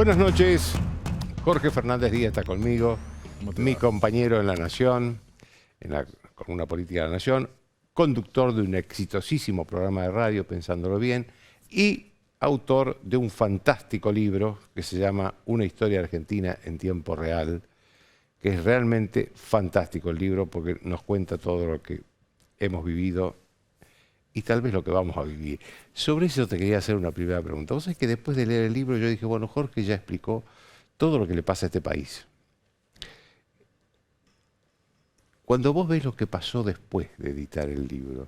Buenas noches, Jorge Fernández Díaz está conmigo, mi compañero en La Nación, en la Columna Política de La Nación, conductor de un exitosísimo programa de radio, Pensándolo Bien, y autor de un fantástico libro que se llama Una historia argentina en tiempo real, que es realmente fantástico el libro porque nos cuenta todo lo que hemos vivido y tal vez lo que vamos a vivir. Sobre eso te quería hacer una primera pregunta. Vos sabés que después de leer el libro yo dije, bueno, Jorge ya explicó todo lo que le pasa a este país. Cuando vos ves lo que pasó después de editar el libro,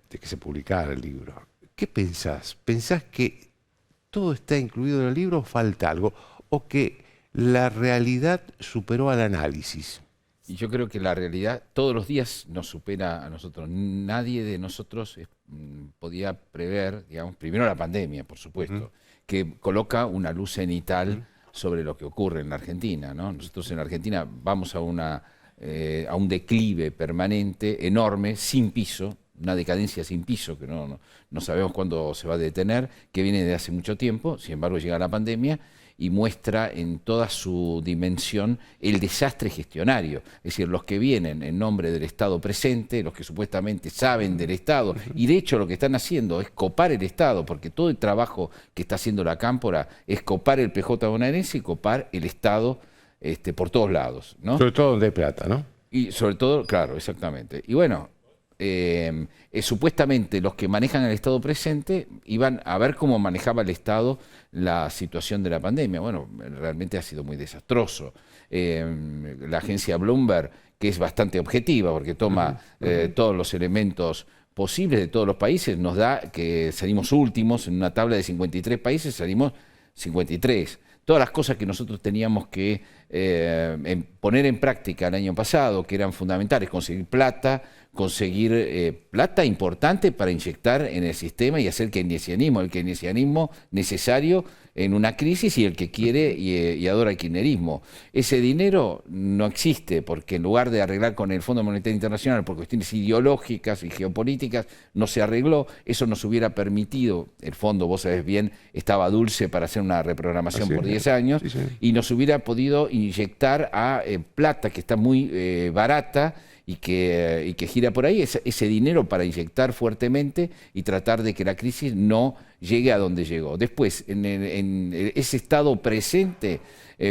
de que se publicara el libro, ¿qué pensás? ¿Pensás que todo está incluido en el libro o falta algo? ¿O que la realidad superó al análisis? Y yo creo que la realidad todos los días nos supera a nosotros. Nadie de nosotros podía prever, digamos, primero la pandemia, por supuesto, que coloca una luz cenital sobre lo que ocurre en la Argentina, ¿no? Nosotros en la Argentina vamos a un declive permanente, enorme, sin piso, una decadencia sin piso, que no sabemos cuándo se va a detener, que viene de hace mucho tiempo. Sin embargo, llega la pandemia y muestra en toda su dimensión el desastre gestionario. Es decir, los que vienen en nombre del Estado presente, los que supuestamente saben del Estado, y de hecho lo que están haciendo es copar el Estado, porque todo el trabajo que está haciendo la Cámpora es copar el PJ bonaerense y copar el Estado por todos lados, ¿no? Sobre todo donde hay plata, ¿no? Y sobre todo, claro, exactamente. Y bueno, supuestamente los que manejan el Estado presente iban a ver cómo manejaba el Estado la situación de la pandemia. Bueno, realmente ha sido muy desastroso. La agencia Bloomberg, que es bastante objetiva porque toma todos los elementos posibles de todos los países, nos da que salimos últimos en una tabla de 53 países, salimos 53. Todas las cosas que nosotros teníamos que poner en práctica el año pasado, que eran fundamentales, conseguir plata importante para inyectar en el sistema y hacer el keynesianismo necesario en una crisis y el que quiere y adora el kirchnerismo. Ese dinero no existe porque en lugar de arreglar con el Fondo Monetario Internacional por cuestiones ideológicas y geopolíticas, no se arregló. Eso nos hubiera permitido, el fondo, vos sabés bien, estaba dulce para hacer una reprogramación por 10 años, y nos hubiera podido inyectar a plata que está muy barata y que gira por ahí, ese dinero para inyectar fuertemente y tratar de que la crisis no llegue a donde llegó. Después, en ese estado presente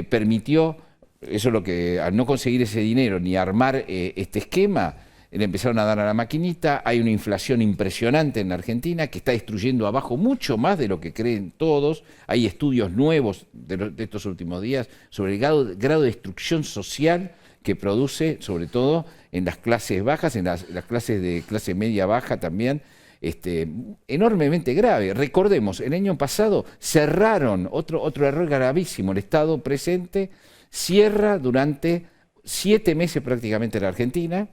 permitió, eso es lo que, al no conseguir ese dinero ni armar este esquema, le empezaron a dar a la maquinita. Hay una inflación impresionante en la Argentina que está destruyendo abajo mucho más de lo que creen todos. Hay estudios nuevos de estos últimos días sobre el grado de destrucción social que produce, sobre todo en las clases bajas, en las clases de clase media baja también, enormemente grave. Recordemos, el año pasado cerraron, otro error gravísimo, el Estado presente cierra durante 7 meses prácticamente la Argentina,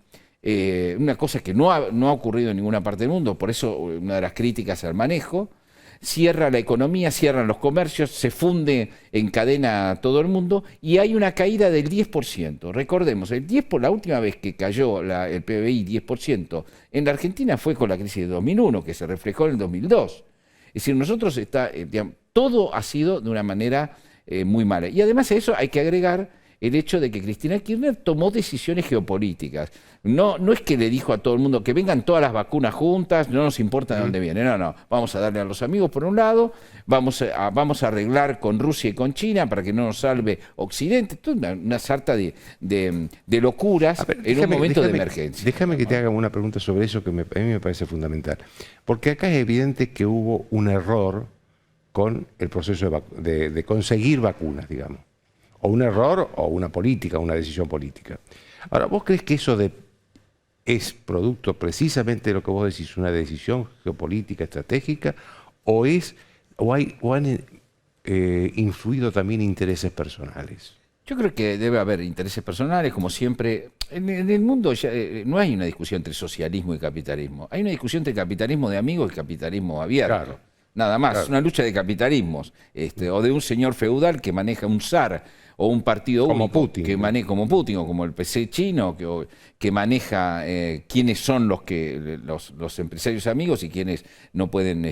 una cosa que no ha ocurrido en ninguna parte del mundo, por eso una de las críticas al manejo. Cierra la economía, cierran los comercios, se funde en cadena todo el mundo y hay una caída del 10%. Recordemos, la última vez que cayó el PBI 10% en la Argentina fue con la crisis de 2001, que se reflejó en el 2002. Es decir, nosotros todo ha sido de una manera muy mala. Y además a eso hay que agregar el hecho de que Cristina Kirchner tomó decisiones geopolíticas. No es que le dijo a todo el mundo que vengan todas las vacunas juntas, no nos importa de dónde vienen. No, vamos a darle a los amigos por un lado, vamos a arreglar con Rusia y con China para que no nos salve Occidente. Toda una sarta de locuras en un momento de emergencia. Déjame que te haga una pregunta sobre eso que a mí me parece fundamental. Porque acá es evidente que hubo un error con el proceso de conseguir vacunas, digamos. O un error o una política, una decisión política. Ahora, ¿vos crees que eso es producto precisamente de lo que vos decís, una decisión geopolítica estratégica, o han influido también intereses personales? Yo creo que debe haber intereses personales, como siempre. En el mundo ya, no hay una discusión entre socialismo y capitalismo. Hay una discusión entre capitalismo de amigos y capitalismo abierto. Claro. Nada más, claro. Una lucha de capitalismos, o de un señor feudal que maneja un zar, o un partido como único Putin, que maneja, como Putin o como el PC chino, que maneja quiénes son los empresarios amigos y quiénes no pueden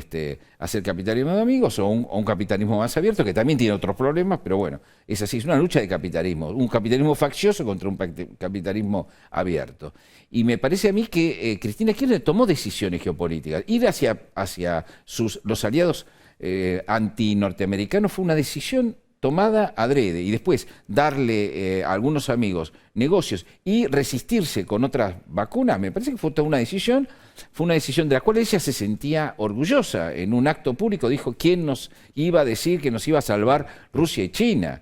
hacer capitalismo de amigos, o un capitalismo más abierto que también tiene otros problemas, pero bueno, es así, es una lucha de capitalismo, un capitalismo faccioso contra un capitalismo abierto. Y me parece a mí que Cristina Kirchner tomó decisiones geopolíticas. Ir hacia los aliados anti-norteamericanos fue una decisión tomada adrede, y después darle a algunos amigos negocios y resistirse con otras vacunas, me parece que fue toda una decisión, de la cual ella se sentía orgullosa. En un acto público dijo quién nos iba a decir que nos iba a salvar Rusia y China,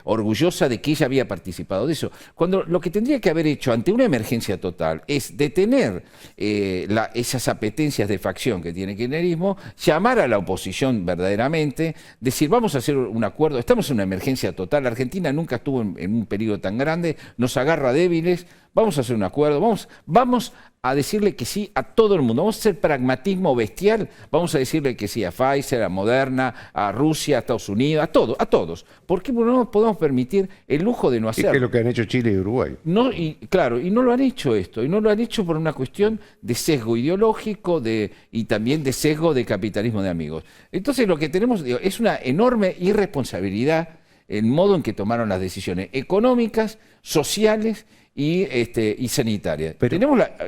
orgullosa de que ella había participado de eso. Cuando lo que tendría que haber hecho ante una emergencia total es detener esas apetencias de facción que tiene el kirchnerismo, llamar a la oposición verdaderamente, decir vamos a hacer un acuerdo, estamos en una emergencia total, Argentina nunca estuvo en un periodo tan grande, nos agarra débiles, vamos a hacer un acuerdo, vamos a decirle que sí a todo el mundo, vamos a hacer pragmatismo bestial, vamos a decirle que sí a Pfizer, a Moderna, a Rusia, a Estados Unidos, a todos. ¿Por qué no nos podemos permitir el lujo de no hacerlo? ¿Y qué es lo que han hecho Chile y Uruguay? No, claro, y no lo han hecho esto, y no lo han hecho por una cuestión de sesgo ideológico y también de sesgo de capitalismo de amigos. Entonces lo que tenemos es una enorme irresponsabilidad el modo en que tomaron las decisiones económicas, sociales y sanitarias. Pero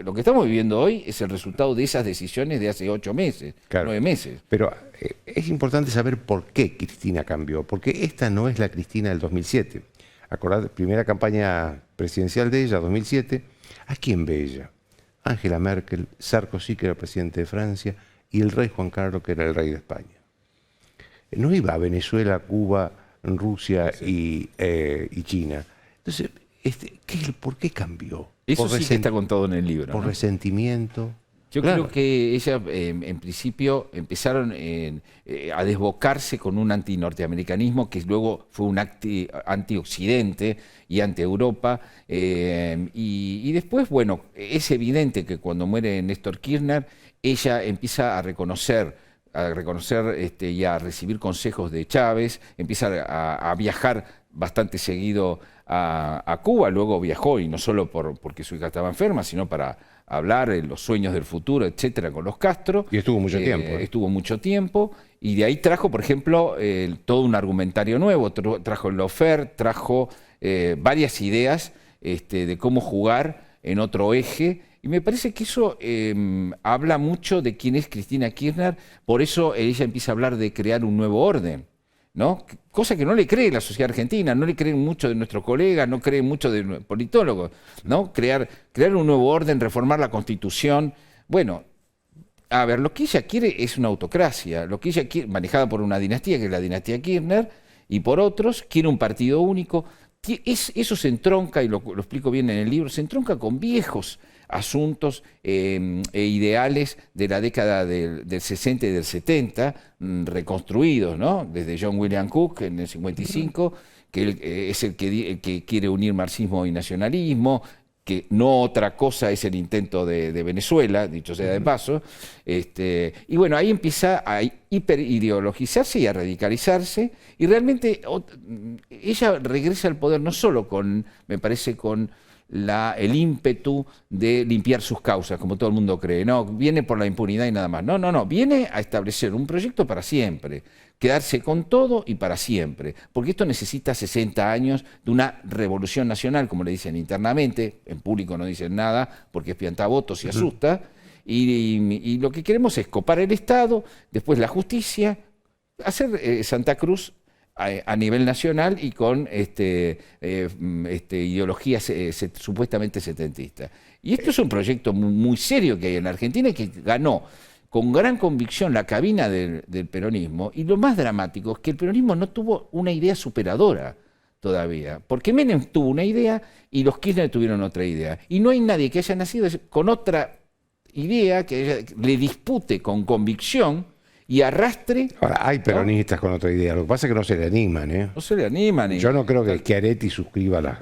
lo que estamos viviendo hoy es el resultado de esas decisiones de hace 8 meses, claro, 9 meses. Pero es importante saber por qué Cristina cambió, porque esta no es la Cristina del 2007. Acordad, primera campaña presidencial de ella, 2007. ¿A quién ve ella? Angela Merkel, Sarkozy, que era el presidente de Francia, y el rey Juan Carlos, que era el rey de España. No iba a Venezuela, Cuba, Rusia y China. Entonces, ¿por qué cambió? Eso sí que está contado en el libro. Por resentimiento. Yo creo que ella, en principio, empezaron a desbocarse con un antinorteamericanismo que luego fue un anti-occidente y anti-Europa. Y después, bueno, es evidente que cuando muere Néstor Kirchner, ella empieza a reconocer y a recibir consejos de Chávez, empieza a viajar bastante seguido a Cuba, luego viajó, y no solo porque su hija estaba enferma, sino para hablar de los sueños del futuro, etcétera, con los Castro. Y estuvo mucho tiempo. Estuvo mucho tiempo, y de ahí trajo, por ejemplo, todo un argumentario nuevo, trajo el lawfare, trajo varias ideas de cómo jugar en otro eje. Y me parece que eso habla mucho de quién es Cristina Kirchner, por eso ella empieza a hablar de crear un nuevo orden, ¿no? Cosa que no le cree la sociedad argentina, no le creen mucho de nuestros colegas, no creen mucho de politólogos, ¿no? Crear un nuevo orden, reformar la Constitución. Bueno, a ver, lo que ella quiere es una autocracia, lo que ella quiere, manejada por una dinastía, que es la dinastía Kirchner, y por otros, quiere un partido único. Eso se entronca, y lo explico bien en el libro, se entronca con viejos asuntos e ideales de la década del 60 y del 70, reconstruidos, ¿no? Desde John William Cook en el 55, que es el que quiere unir marxismo y nacionalismo, que no otra cosa es el intento de Venezuela, dicho sea de paso. Y bueno, ahí empieza a hiperideologizarse y a radicalizarse, y realmente ella regresa al poder no solo me parece, con el ímpetu de limpiar sus causas, como todo el mundo cree. No, viene por la impunidad y nada más. No, viene a establecer un proyecto para siempre, quedarse con todo y para siempre, porque esto necesita 60 años de una revolución nacional, como le dicen internamente, en público no dicen nada, porque es piantavotos y asusta, y lo que queremos es copar el Estado, después la justicia, hacer Santa Cruz a nivel nacional y con ideologías supuestamente setentistas. Y esto es un proyecto muy serio que hay en la Argentina, y que ganó con gran convicción la cabina del peronismo, y lo más dramático es que el peronismo no tuvo una idea superadora todavía, porque Menem tuvo una idea y los Kirchner tuvieron otra idea, y no hay nadie que haya nacido con otra idea que le dispute con convicción y arrastre. Ahora, hay peronistas, ¿no?, con otra idea. Lo que pasa es que no se le animan, ¿eh? No se le animan. Yo no creo que Schiaretti suscriba las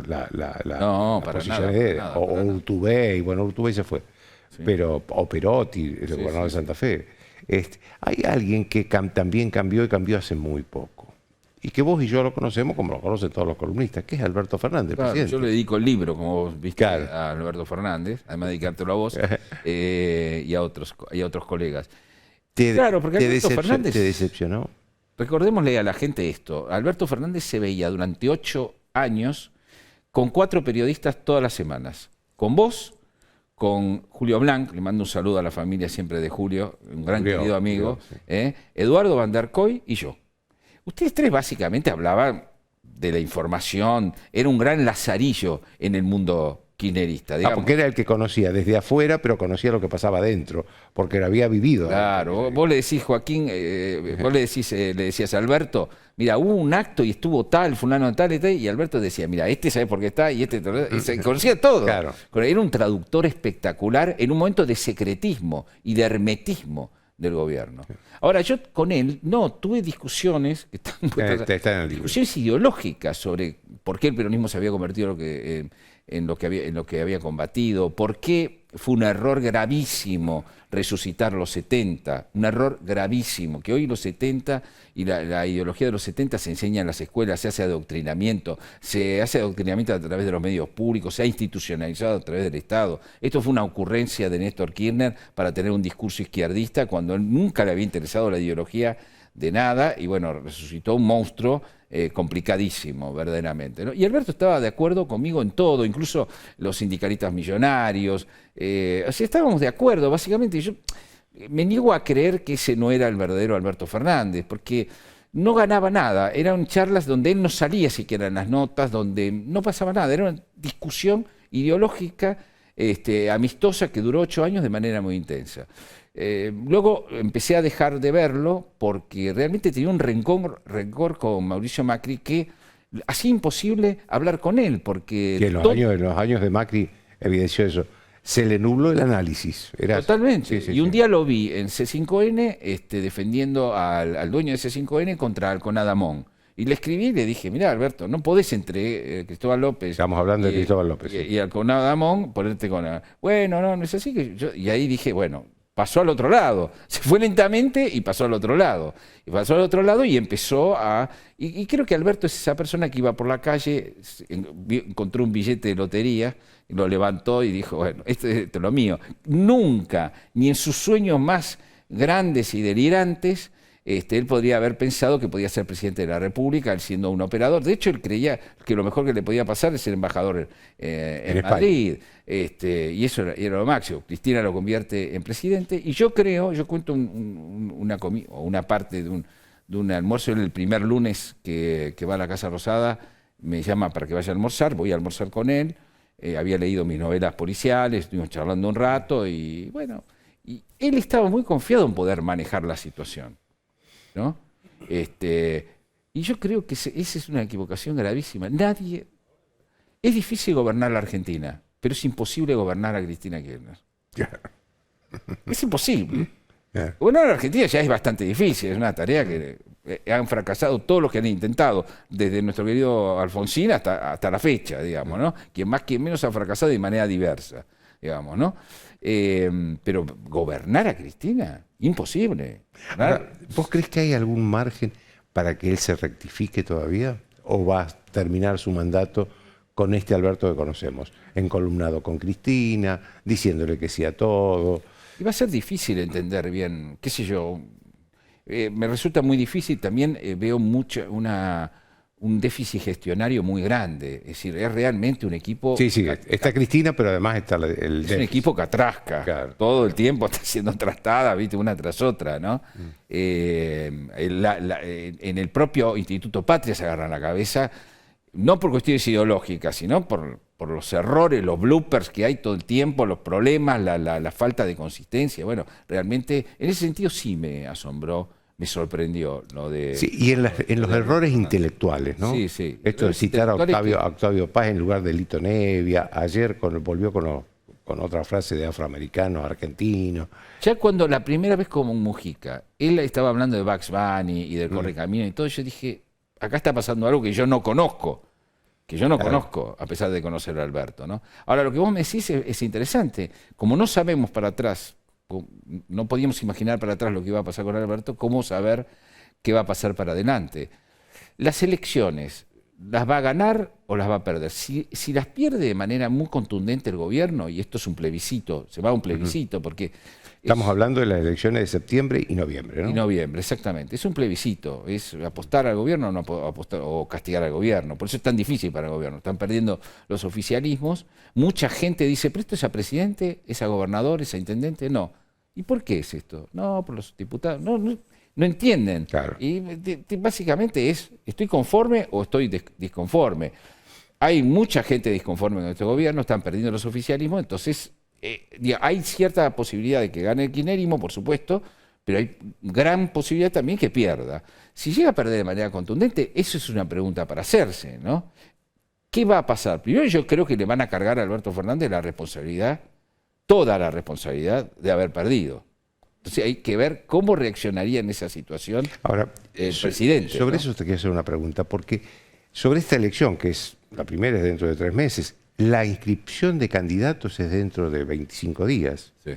posiciones de él. O Urtubey, y bueno, Urtubey se fue. Sí. O Perotti, el gobernador de Santa Fe. Hay alguien que también cambió, y cambió hace muy poco. y que vos y yo lo conocemos como lo conocen todos los columnistas, que es Alberto Fernández, Claro, presidente. yo le dedico el libro, como vos viste, Claro. a Alberto Fernández, además de dedicártelo a vos y a otros colegas. Claro, porque Alberto Fernández... ¿Te decepcionó? Recordémosle a la gente esto. Alberto Fernández se veía durante 8 años con 4 periodistas todas las semanas. Con vos, con Julio Blanc, le mando un saludo a la familia siempre de Julio, un gran querido amigo, sí. Eduardo Van der Koy y yo. Ustedes tres básicamente hablaban de la información, era un gran lazarillo en el mundo kirchnerista, digamos. Porque era el que conocía desde afuera, pero conocía lo que pasaba adentro, porque lo había vivido. Claro, vos le decís, Joaquín, vos le decías a Alberto, mira, hubo un acto y estuvo tal, fulano tal, y Alberto decía, mira, este sabe por qué está y este... Y se conocía todo. Claro. Era un traductor espectacular en un momento de secretismo y de hermetismo del gobierno. Ahora, yo con él, no, tuve discusiones, que están Está en el libro. discusiones ideológicas sobre por qué el peronismo se había convertido en lo que había combatido, por qué fue un error gravísimo resucitar los 70, un error gravísimo, que hoy los 70 y la ideología de los 70 se enseña en las escuelas, se hace adoctrinamiento a través de los medios públicos, se ha institucionalizado a través del Estado. Esto fue una ocurrencia de Néstor Kirchner para tener un discurso izquierdista cuando él nunca le había interesado la ideología de nada, y bueno, resucitó un monstruo complicadísimo, verdaderamente, ¿no? Y Alberto estaba de acuerdo conmigo en todo, incluso los sindicalistas millonarios, o sea, estábamos de acuerdo, básicamente. Y yo me niego a creer que ese no era el verdadero Alberto Fernández, porque no ganaba nada, eran charlas donde él no salía siquiera en las notas, donde no pasaba nada, era una discusión ideológica amistosa que duró 8 años de manera muy intensa. Luego empecé a dejar de verlo porque realmente tenía un rencor con Mauricio Macri que hacía imposible hablar con él, porque... Que en los años de Macri evidenció eso. Se le nubló el análisis. Totalmente. Sí, y un día lo vi en C5N defendiendo al dueño de C5N contra Alcona Damón. Y le escribí y le dije, mirá, Alberto, no podés entre Cristóbal López... Estamos hablando de Cristóbal López. Y Alcona Damón ponerte con... Bueno, no es así que yo... Y ahí dije, bueno, pasó al otro lado. Se fue lentamente y pasó al otro lado. Y pasó al otro lado y empezó a... Y creo que Alberto es esa persona que iba por la calle, encontró un billete de lotería, lo levantó y dijo, bueno, esto es lo mío. Nunca, ni en sus sueños más grandes y delirantes, él podría haber pensado que podía ser presidente de la República, él siendo un operador. De hecho, él creía que lo mejor que le podía pasar es ser embajador en Madrid. Y eso era lo máximo. Cristina lo convierte en presidente. Y yo cuento una parte de un almuerzo, el primer lunes que va a la Casa Rosada, me llama para que vaya a almorzar, voy a almorzar con él. Había leído mis novelas policiales, estuvimos charlando un rato y bueno, y él estaba muy confiado en poder manejar la situación, ¿no? Y yo creo que esa es una equivocación gravísima. Es difícil gobernar la Argentina, pero es imposible gobernar a Cristina Kirchner. Es imposible. Gobernar a la Argentina ya es bastante difícil, es una tarea que han fracasado todos los que han intentado, desde nuestro querido Alfonsín hasta la fecha, digamos, ¿no? Quien más, quien menos ha fracasado de manera diversa, digamos, ¿no? Pero gobernar a Cristina, imposible. Ahora, ¿vos crees que hay algún margen para que él se rectifique todavía? ¿O va a terminar su mandato con este Alberto que conocemos, encolumnado con Cristina, diciéndole que sí a todo? Y va a ser difícil entender bien, qué sé yo, me resulta muy difícil, también veo un déficit gestionario muy grande, es decir, es realmente un equipo... Sí, está Cristina, pero además está el déficit. Es un equipo que atrasca, claro. Todo el tiempo está siendo trastada, ¿viste? Una tras otra, ¿no? En el propio Instituto Patria se agarran la cabeza, no por cuestiones ideológicas, sino por los errores, los bloopers que hay todo el tiempo, los problemas, la falta de consistencia. Bueno, realmente, en ese sentido sí me asombró, me sorprendió lo de... Sí, y en los errores intelectuales, ¿no? Sí, sí. Esto de citar a Octavio Paz en lugar de Lito Nevia, ayer volvió con otra frase de afroamericano, argentino. Ya cuando la primera vez como Mujica, él estaba hablando de Bugs Bunny y del Correcamino y todo, yo dije, acá está pasando algo que yo no conozco. A pesar de conocer a Alberto, ¿no? Ahora, lo que vos me decís es interesante. Como no sabemos para atrás, no podíamos imaginar para atrás lo que iba a pasar con Alberto, ¿cómo saber qué va a pasar para adelante? las elecciones, ¿las va a ganar o las va a perder? Si las pierde de manera muy contundente el gobierno, y esto es un plebiscito, se va a un plebiscito porque... Estamos hablando de las elecciones de septiembre y noviembre, ¿no? Y noviembre, exactamente. Es un plebiscito, es apostar al gobierno o no apostar, o castigar al gobierno. Por eso es tan difícil para el gobierno. Están perdiendo los oficialismos. Mucha gente dice, ¿pero esto es a presidente, es a gobernador, es a intendente? No. ¿Y por qué es esto? No, por los diputados. No entienden. Claro. Y básicamente es, ¿estoy conforme o estoy disconforme? Hay mucha gente disconforme con este gobierno, están perdiendo los oficialismos, entonces hay cierta posibilidad de que gane el kirchnerismo, por supuesto, pero hay gran posibilidad también que pierda. Si llega a perder de manera contundente, eso es una pregunta para hacerse, ¿no? ¿Qué va a pasar? Primero, yo creo que le van a cargar a Alberto Fernández la responsabilidad, toda la responsabilidad de haber perdido. Entonces hay que ver cómo reaccionaría en esa situación Ahora, el presidente. Sobre ¿no? eso te quiero hacer una pregunta, porque sobre esta elección, que es la primera es dentro de 3 meses, la inscripción de candidatos es dentro de 25 días. Sí.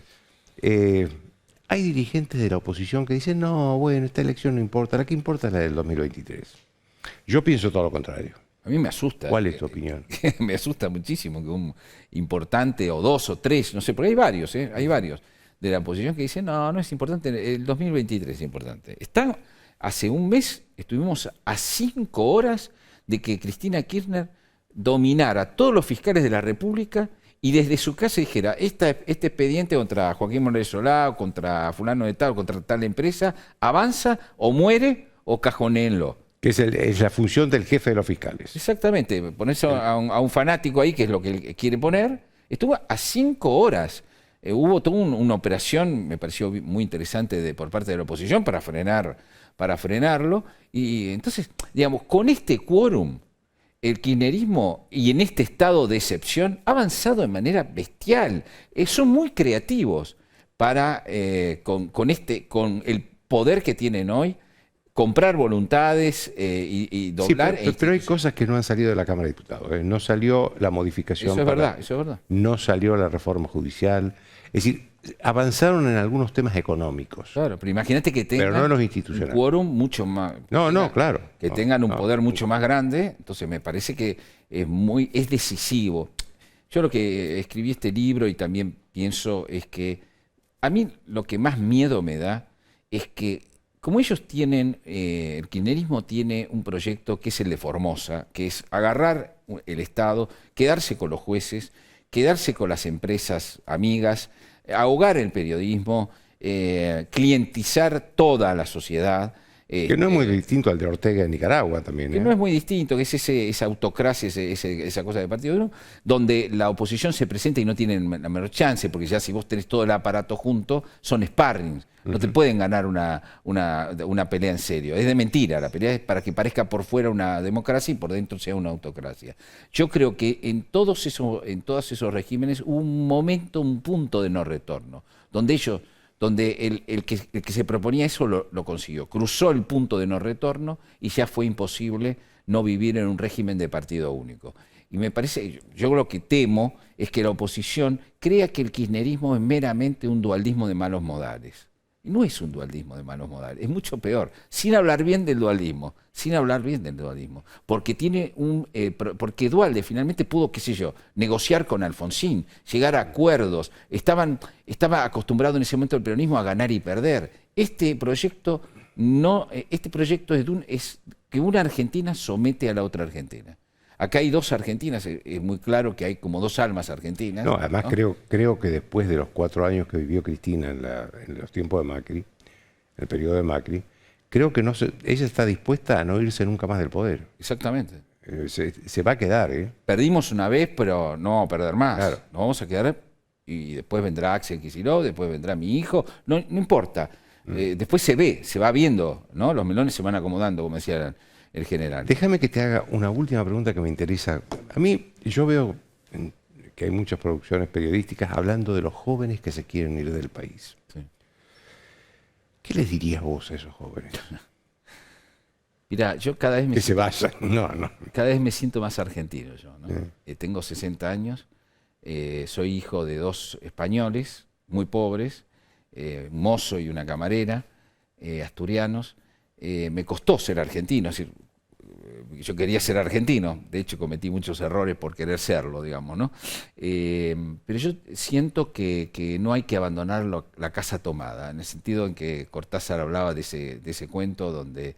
Hay dirigentes de la oposición que dicen, no, bueno, esta elección no importa, la que importa es la del 2023. Yo pienso todo lo contrario. A mí me asusta. ¿Cuál es tu opinión? Me asusta muchísimo que un importante, o 2 o 3, no sé, porque hay varios de la oposición que dicen, no es importante, el 2023 es importante. Hace un mes estuvimos a 5 horas de que Cristina Kirchner dominara a todos los fiscales de la República y desde su casa dijera, este expediente contra Joaquín Morales Solá, o contra fulano de tal, o contra tal empresa, avanza o muere o cajonéenlo. Que es la función del jefe de los fiscales. Exactamente, ponerse a un fanático ahí, que es lo que él quiere poner. Estuvo a 5 horas. Hubo toda una operación, me pareció muy interesante por parte de la oposición para frenarlo. Y entonces, digamos, con este quórum, el kirchnerismo, y en este estado de excepción, ha avanzado de manera bestial. Son muy creativos para, con el poder que tienen hoy, comprar voluntades y doblar. Sí, pero hay cosas que no han salido de la Cámara de Diputados. No salió la modificación. Eso es verdad. No salió la reforma judicial. Es decir, avanzaron en algunos temas económicos. Claro, pero imagínate que tengan pero no los institucionales. Un quórum mucho más. Claro. Que tengan un poder mucho más grande. Entonces me parece que es decisivo. Yo lo que escribí este libro y también pienso es que a mí lo que más miedo me da es que como ellos tienen, el kirchnerismo tiene un proyecto que es el de Formosa, que es agarrar el Estado, quedarse con los jueces, quedarse con las empresas amigas, ahogar el periodismo, clientizar toda la sociedad. Que no es muy distinto al de Ortega en Nicaragua también. Que no es muy distinto, que es esa autocracia, esa cosa de partido uno, donde la oposición se presenta y no tienen la menor chance, porque ya si vos tenés todo el aparato junto, son sparrings. No te pueden ganar una pelea en serio. Es de mentira, la pelea es para que parezca por fuera una democracia y por dentro sea una autocracia. Yo creo que en todos esos regímenes hubo un momento, un punto de no retorno, donde el que se proponía eso lo consiguió. Cruzó el punto de no retorno y ya fue imposible no vivir en un régimen de partido único. Y me parece, yo lo que temo es que la oposición crea que el kirchnerismo es meramente un dualismo de malos modales. Y no es un dualismo de malos modales, es mucho peor, sin hablar bien del dualismo, porque porque Duhalde finalmente pudo, qué sé yo, negociar con Alfonsín, llegar a acuerdos, estaba acostumbrado en ese momento el peronismo a ganar y perder. Este proyecto es que una Argentina somete a la otra Argentina. Acá hay 2 Argentinas, es muy claro que hay como 2 almas argentinas. No, además ¿no? Creo que después de los 4 años que vivió Cristina en los tiempos de Macri, en el periodo de Macri, creo que ella está dispuesta a no irse nunca más del poder. Exactamente. Se va a quedar, ¿eh? Perdimos una vez, pero no vamos a perder más. Claro. Nos vamos a quedar y después vendrá Axel Kicillof, después vendrá mi hijo, no importa. Después se va viendo, ¿no? Los melones se van acomodando, como decía el general. Déjame que te haga una última pregunta que me interesa. A mí, yo veo que hay muchas producciones periodísticas hablando de los jóvenes que se quieren ir del país. Sí. ¿Qué les dirías vos a esos jóvenes? Mirá, yo cada vez que se vayan. Cada vez me siento más argentino yo, ¿no? Tengo 60 años, soy hijo de 2 españoles, muy pobres, un mozo y una camarera, asturianos. Me costó ser argentino, es decir, yo quería ser argentino, de hecho cometí muchos errores por querer serlo, digamos, ¿no? Pero yo siento que no hay que abandonar la casa tomada, en el sentido en que Cortázar hablaba de ese cuento donde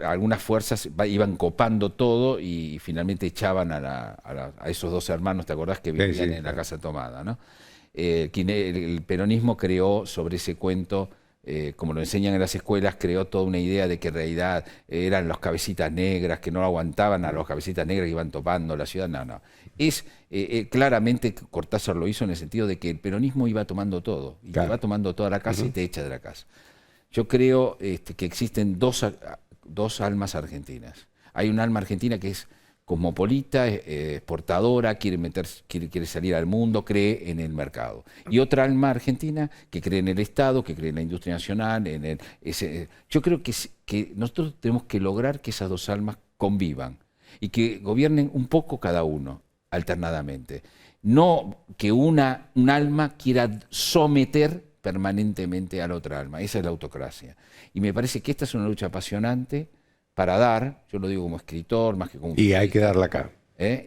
algunas fuerzas iban copando todo y finalmente echaban a esos dos hermanos, ¿te acordás? Que vivían en la casa tomada, ¿no? El peronismo creó sobre ese cuento, como lo enseñan en las escuelas, creó toda una idea de que en realidad eran los cabecitas negras, que no aguantaban a los cabecitas negras que iban topando la ciudad. No. Claramente Cortázar lo hizo en el sentido de que el peronismo iba tomando todo, y te va tomando toda la casa y te echa de la casa. Yo creo que existen dos almas argentinas. Hay un alma argentina que es cosmopolita, exportadora, quiere salir al mundo, cree en el mercado. Y otra alma argentina que cree en el Estado, que cree en la industria nacional. Yo creo que nosotros tenemos que lograr que esas dos almas convivan y que gobiernen un poco cada uno, alternadamente. No que un alma quiera someter permanentemente a la otra alma. Esa es la autocracia. Y me parece que esta es una lucha apasionante para dar, yo lo digo como escritor, más que como... Y hay que darla acá.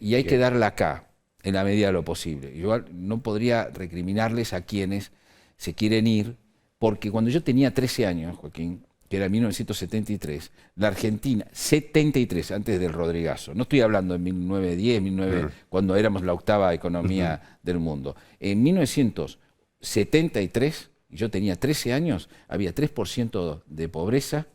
Y hay que darla acá, en la medida de lo posible. Yo no podría recriminarles a quienes se quieren ir, porque cuando yo tenía 13 años, Joaquín, que era 1973, la Argentina, 73, antes del Rodrigazo, no estoy hablando de 1910, cuando éramos la octava economía del mundo. En 1973, yo tenía 13 años, había 3% de pobreza,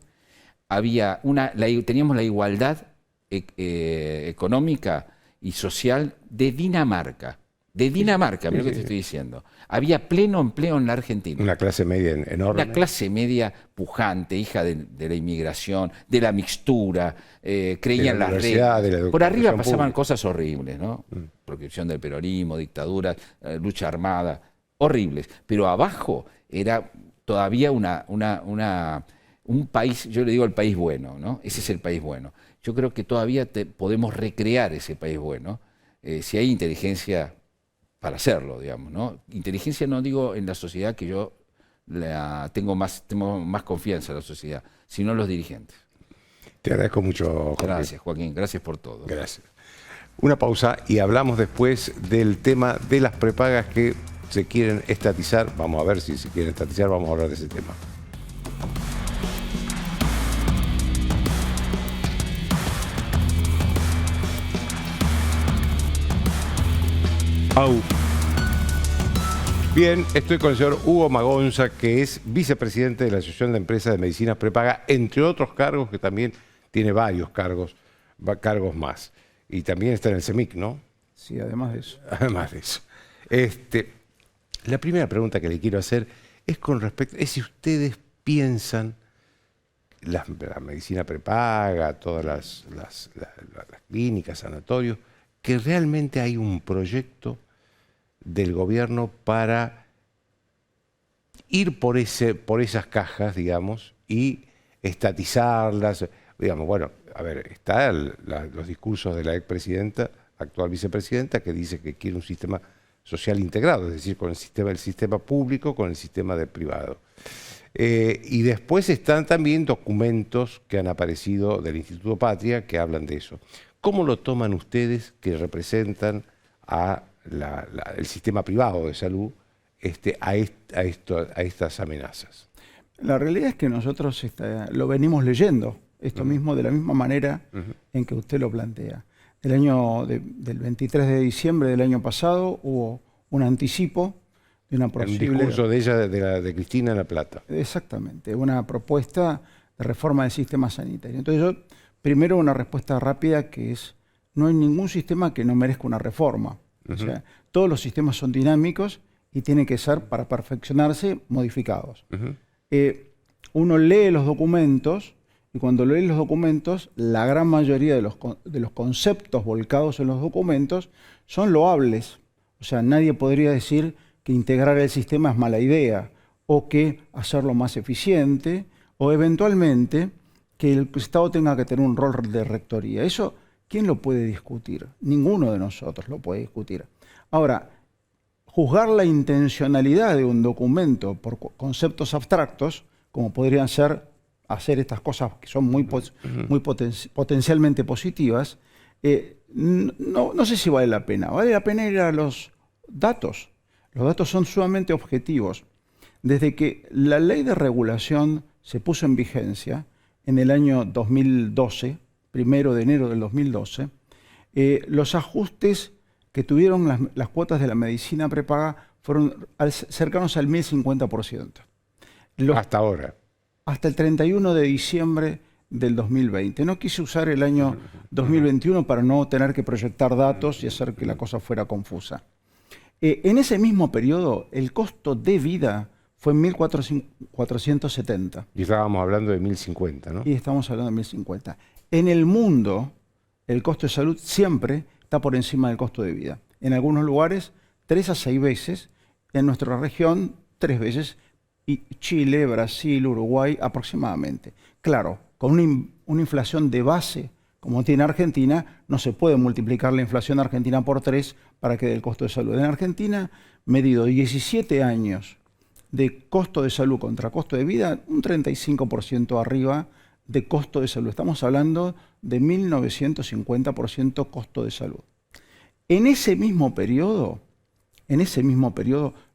teníamos la igualdad económica y social de Dinamarca. De Dinamarca, mira lo que te estoy diciendo. Había pleno empleo en la Argentina. Una clase media enorme. Una clase media pujante, hija de la inmigración, de la mixtura, creía en las reglas. Por arriba pasaban cosas horribles, ¿no? Proscripción del peronismo, dictadura, lucha armada, horribles. Pero abajo era todavía un país, yo le digo el país bueno, ¿no? Ese es el país bueno. Yo creo que todavía podemos recrear ese país bueno, si hay inteligencia para hacerlo, digamos, ¿no? Inteligencia no digo en la sociedad, que yo tengo más confianza en la sociedad, sino en los dirigentes. Te agradezco mucho, Jorge. Gracias, Joaquín, gracias por todo. Gracias. Una pausa y hablamos después del tema de las prepagas que se quieren estatizar. Vamos a ver si se quieren estatizar, vamos a hablar de ese tema. Bien, estoy con el señor Hugo Magonza, que es vicepresidente de la Asociación de Empresas de Medicinas Prepaga, entre otros cargos, que también tiene varios cargos más. Y también está en el CEMIC, ¿no? Sí, además de eso. Además de eso. La primera pregunta que le quiero hacer es con respecto, es si ustedes piensan, la medicina prepaga, todas las clínicas, sanatorios, que realmente hay un proyecto del gobierno para ir por esas cajas, digamos, y estatizarlas. Digamos, bueno, a ver, están los discursos de la expresidenta, actual vicepresidenta, que dice que quiere un sistema social integrado, es decir, con el sistema público, con el sistema del privado. Y después están también documentos que han aparecido del Instituto Patria que hablan de eso. ¿Cómo lo toman ustedes, que representan el sistema privado de salud, a estas amenazas? La realidad es que nosotros lo venimos leyendo, esto mismo, de la misma manera en que usted lo plantea. Del 23 de diciembre del año pasado hubo un anticipo de una posible... El discurso de ella, de Cristina en La Plata. Exactamente, una propuesta de reforma del sistema sanitario. Entonces yo, primero una respuesta rápida, que es, no hay ningún sistema que no merezca una reforma. O sea, todos los sistemas son dinámicos y tienen que ser, para perfeccionarse, modificados. Uno lee los documentos, y cuando lee los documentos, la gran mayoría de los conceptos volcados en los documentos son loables. O sea, nadie podría decir que integrar el sistema es mala idea, o que hacerlo más eficiente, o eventualmente que el Estado tenga que tener un rol de rectoría. Eso, ¿quién lo puede discutir? Ninguno de nosotros lo puede discutir. Ahora, juzgar la intencionalidad de un documento por conceptos abstractos, como podrían ser hacer estas cosas que son muy potencialmente positivas, no sé si vale la pena. Vale la pena ir a los datos. Los datos son sumamente objetivos. Desde que la ley de regulación se puso en vigencia en el año 2012, 1 de enero del 2012, los ajustes que tuvieron las cuotas de la medicina prepaga fueron cercanos al 1050%. Hasta ahora. Hasta el 31 de diciembre del 2020. No quise usar el año 2021 para no tener que proyectar datos y hacer que la cosa fuera confusa. En ese mismo periodo, el costo de vida fue en 1.470. Y estábamos hablando de 1.050, ¿no? Y estamos hablando de 1.050. En el mundo, el costo de salud siempre está por encima del costo de vida. En algunos lugares, 3 a 6 veces. En nuestra región, 3 veces. Y Chile, Brasil, Uruguay, aproximadamente. Claro, con una inflación de base, como tiene Argentina, no se puede multiplicar la inflación argentina por 3 para que dé el costo de salud. En Argentina, medido 17 años de costo de salud contra costo de vida, un 35% arriba de costo de salud. Estamos hablando de 1.950% costo de salud. En ese mismo periodo,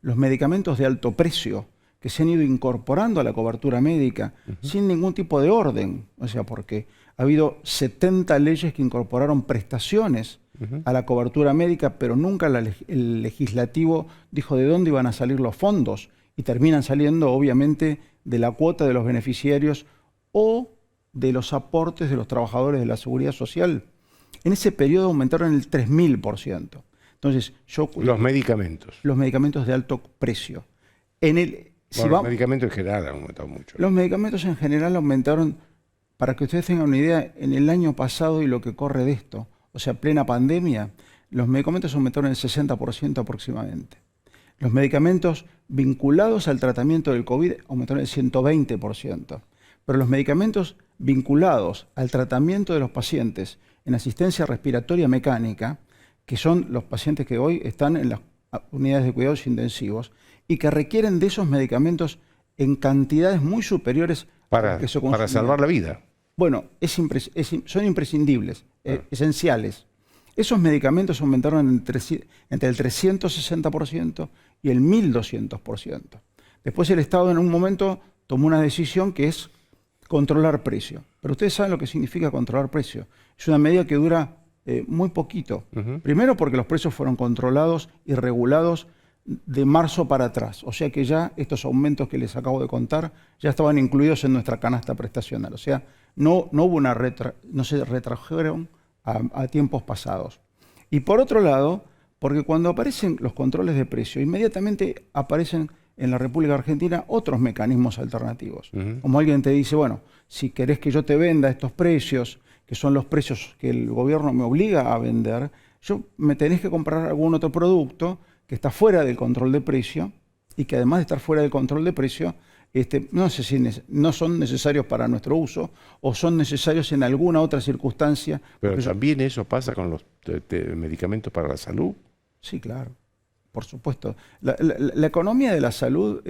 los medicamentos de alto precio que se han ido incorporando a la cobertura médica sin ningún tipo de orden, o sea, porque ha habido 70 leyes que incorporaron prestaciones a la cobertura médica, pero nunca el legislativo dijo de dónde iban a salir los fondos, y terminan saliendo obviamente de la cuota de los beneficiarios o de los aportes de los trabajadores de la seguridad social. En ese periodo aumentaron el 3000%. Entonces, los medicamentos. Los medicamentos de alto precio. Los medicamentos en general han aumentado mucho. Los medicamentos en general aumentaron, para que ustedes tengan una idea, en el año pasado y lo que corre de esto, o sea, plena pandemia, los medicamentos aumentaron el 60% aproximadamente. Los medicamentos vinculados al tratamiento del COVID aumentaron el 120%. Pero los medicamentos vinculados al tratamiento de los pacientes en asistencia respiratoria mecánica, que son los pacientes que hoy están en las unidades de cuidados intensivos y que requieren de esos medicamentos en cantidades muy superiores para salvar la vida. Bueno, son imprescindibles, esenciales. Esos medicamentos aumentaron entre el 360% y el 1200%. Después el Estado en un momento tomó una decisión que es controlar precio. Pero ustedes saben lo que significa controlar precio. Es una medida que dura muy poquito. Primero porque los precios fueron controlados y regulados de marzo para atrás. O sea que ya estos aumentos que les acabo de contar ya estaban incluidos en nuestra canasta prestacional. O sea, no se retrajeron a tiempos pasados. Y por otro lado, porque cuando aparecen los controles de precio, inmediatamente aparecen en la República Argentina otros mecanismos alternativos. Como alguien te dice, bueno, si querés que yo te venda estos precios, que son los precios que el gobierno me obliga a vender, me tenés que comprar algún otro producto que está fuera del control de precio y que además de estar fuera del control de precio, no sé si no son necesarios para nuestro uso o son necesarios en alguna otra circunstancia. Pero también eso pasa con los medicamentos para la salud. Sí, claro, por supuesto. La economía de la salud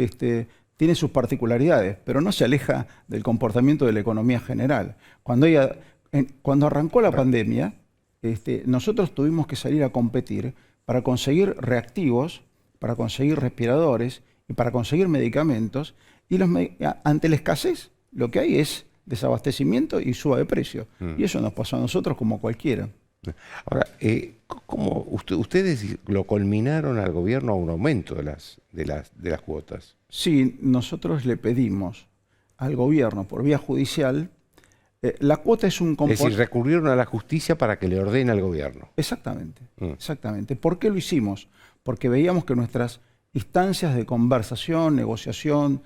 tiene sus particularidades, pero no se aleja del comportamiento de la economía general. Cuando arrancó la pandemia, nosotros tuvimos que salir a competir para conseguir reactivos, para conseguir respiradores y para conseguir medicamentos. Y ante la escasez, lo que hay es desabastecimiento y suba de precio. Y eso nos pasó a nosotros como cualquiera. Ahora, ¿cómo ustedes lo culminaron al gobierno a un aumento de las cuotas? Sí, nosotros le pedimos al gobierno por vía judicial. La cuota es un componente. Es decir, recurrieron a la justicia para que le ordene al gobierno. Exactamente, exactamente. ¿Por qué lo hicimos? Porque veíamos que nuestras instancias de conversación, negociación,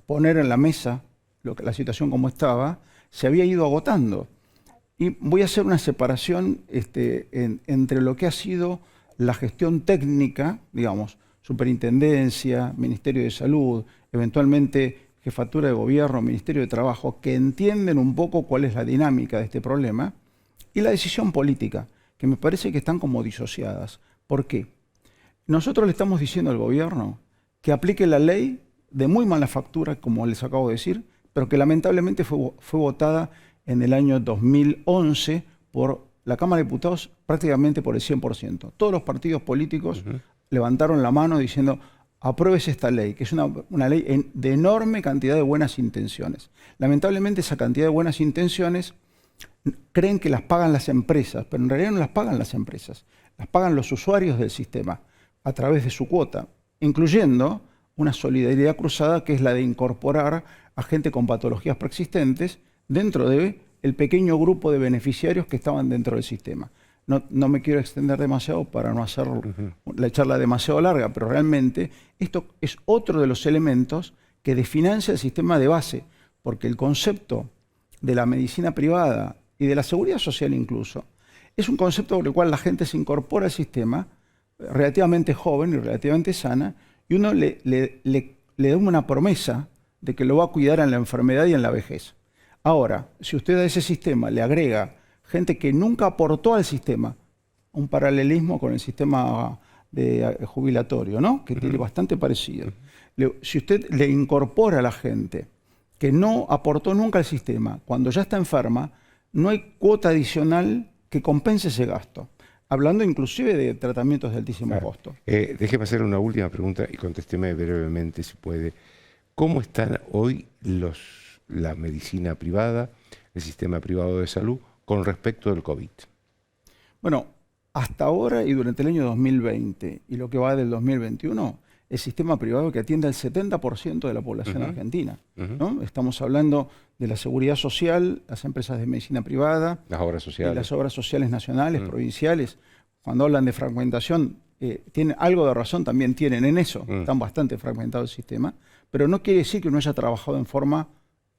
poner en la mesa la situación como estaba, se había ido agotando. Y voy a hacer una separación entre lo que ha sido la gestión técnica, digamos, superintendencia, Ministerio de Salud, eventualmente Jefatura de Gobierno, Ministerio de Trabajo, que entienden un poco cuál es la dinámica de este problema, y la decisión política, que me parece que están como disociadas. ¿Por qué? Nosotros le estamos diciendo al gobierno que aplique la ley de muy mala factura, como les acabo de decir, pero que lamentablemente fue votada en el año 2011 por la Cámara de Diputados prácticamente por el 100%. Todos los partidos políticos levantaron la mano diciendo apruébese esta ley, que es una ley de enorme cantidad de buenas intenciones. Lamentablemente esa cantidad de buenas intenciones creen que las pagan las empresas, pero en realidad no las pagan las empresas, las pagan los usuarios del sistema a través de su cuota, incluyendo una solidaridad cruzada que es la de incorporar a gente con patologías preexistentes dentro del pequeño grupo de beneficiarios que estaban dentro del sistema. No me quiero extender demasiado para no hacer la charla demasiado larga, pero realmente esto es otro de los elementos que desfinancia el sistema de base, porque el concepto de la medicina privada y de la seguridad social incluso, es un concepto por el cual la gente se incorpora al sistema relativamente joven y relativamente sana, y uno le da una promesa de que lo va a cuidar en la enfermedad y en la vejez. Ahora, si usted a ese sistema le agrega gente que nunca aportó al sistema, un paralelismo con el sistema jubilatorio, ¿no? Que tiene bastante parecido. Si usted le incorpora a la gente que no aportó nunca al sistema, cuando ya está enferma, no hay cuota adicional que compense ese gasto. Hablando inclusive de tratamientos de altísimo costo. Déjeme hacer una última pregunta y contésteme brevemente si puede. ¿Cómo están hoy la medicina privada, el sistema privado de salud, con respecto del COVID? Bueno, hasta ahora y durante el año 2020 y lo que va del 2021, el sistema privado que atiende al 70% de la población argentina, ¿no? Estamos hablando de la seguridad social, las empresas de medicina privada, las obras sociales, las obras sociales nacionales, provinciales. Cuando hablan de fragmentación, tienen algo de razón, también tienen en eso, están bastante fragmentado el sistema, pero no quiere decir que no haya trabajado en forma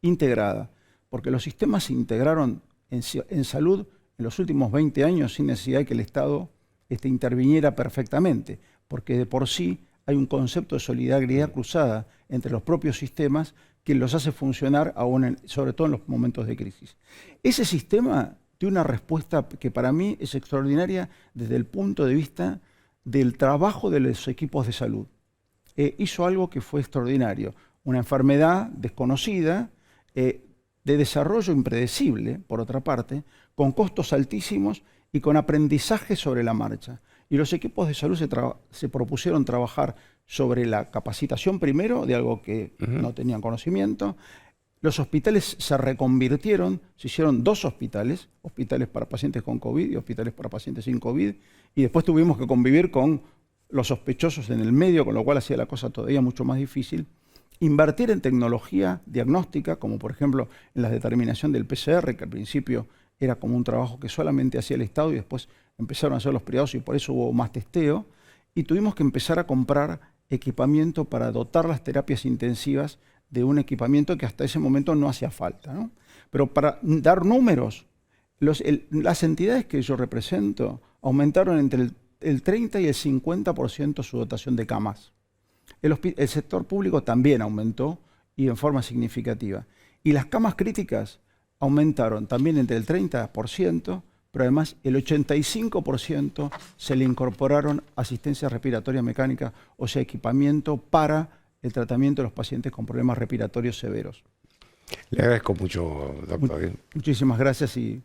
integrada, porque los sistemas se integraron en salud en los últimos 20 años sin necesidad de que el Estado interviniera perfectamente, porque de por sí hay un concepto de solidaridad cruzada entre los propios sistemas que los hace funcionar aún sobre todo en los momentos de crisis. Ese sistema tiene una respuesta que para mí es extraordinaria desde el punto de vista del trabajo de los equipos de salud. Hizo algo que fue extraordinario, una enfermedad desconocida, de desarrollo impredecible, por otra parte, con costos altísimos y con aprendizaje sobre la marcha. Y los equipos de salud se propusieron trabajar sobre la capacitación primero de algo que no tenían conocimiento. Los hospitales se reconvirtieron, se hicieron 2 hospitales, hospitales para pacientes con COVID y hospitales para pacientes sin COVID, y después tuvimos que convivir con los sospechosos en el medio, con lo cual hacía la cosa todavía mucho más difícil. Invertir en tecnología diagnóstica, como por ejemplo en la determinación del PCR, que al principio era como un trabajo que solamente hacía el Estado y después empezaron a hacer los privados y por eso hubo más testeo. Y tuvimos que empezar a comprar equipamiento para dotar las terapias intensivas de un equipamiento que hasta ese momento no hacía falta, ¿no? Pero para dar números, las entidades que yo represento aumentaron entre el 30 y el 50% su dotación de camas. El sector público también aumentó y en forma significativa. Y las camas críticas aumentaron también entre el 30%, pero además el 85% se le incorporaron asistencia respiratoria mecánica, o sea, equipamiento para el tratamiento de los pacientes con problemas respiratorios severos. Le agradezco mucho, doctor. Muchísimas gracias y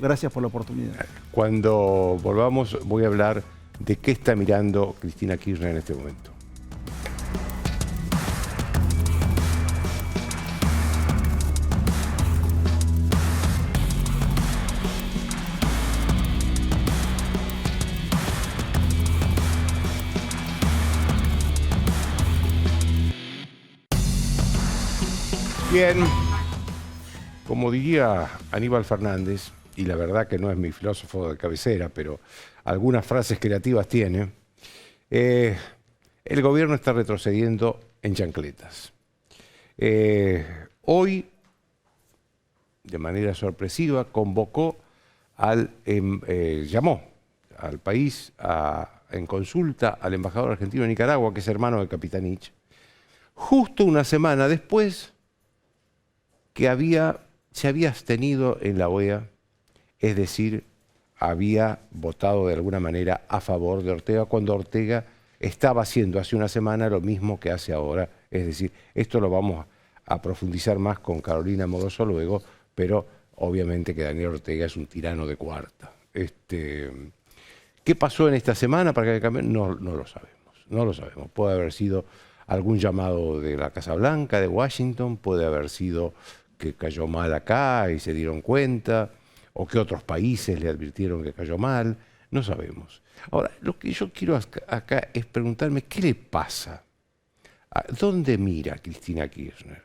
gracias por la oportunidad. Cuando volvamos voy a hablar de qué está mirando Cristina Kirchner en este momento. Bien, como diría Aníbal Fernández, y la verdad que no es mi filósofo de cabecera, pero algunas frases creativas tiene, el gobierno está retrocediendo en chancletas. Hoy, de manera sorpresiva, llamó al país en consulta al embajador argentino en Nicaragua, que es hermano de Capitanich, justo una semana después que se había abstenido en la OEA, es decir, había votado de alguna manera a favor de Ortega, cuando Ortega estaba haciendo hace una semana lo mismo que hace ahora. Es decir, esto lo vamos a profundizar más con Carolina Moroso luego, pero obviamente que Daniel Ortega es un tirano de cuarta. ¿Qué pasó en esta semana para que cambie? No lo sabemos, no lo sabemos. Puede haber sido algún llamado de la Casa Blanca, de Washington, puede haber sido que cayó mal acá y se dieron cuenta, o que otros países le advirtieron que cayó mal, no sabemos. Ahora, lo que yo quiero acá es preguntarme, ¿qué le pasa? ¿Dónde mira Cristina Kirchner?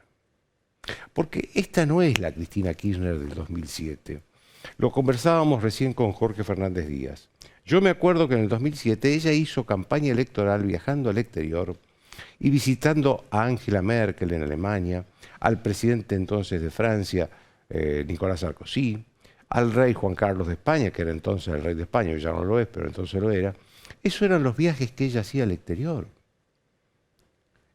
Porque esta no es la Cristina Kirchner del 2007. Lo conversábamos recién con Jorge Fernández Díaz. Yo me acuerdo que en el 2007 ella hizo campaña electoral viajando al exterior y visitando a Angela Merkel en Alemania, al presidente entonces de Francia, Nicolás Sarkozy, al rey Juan Carlos de España, que era entonces el rey de España, hoy ya no lo es, pero entonces lo era. Esos eran los viajes que ella hacía al exterior.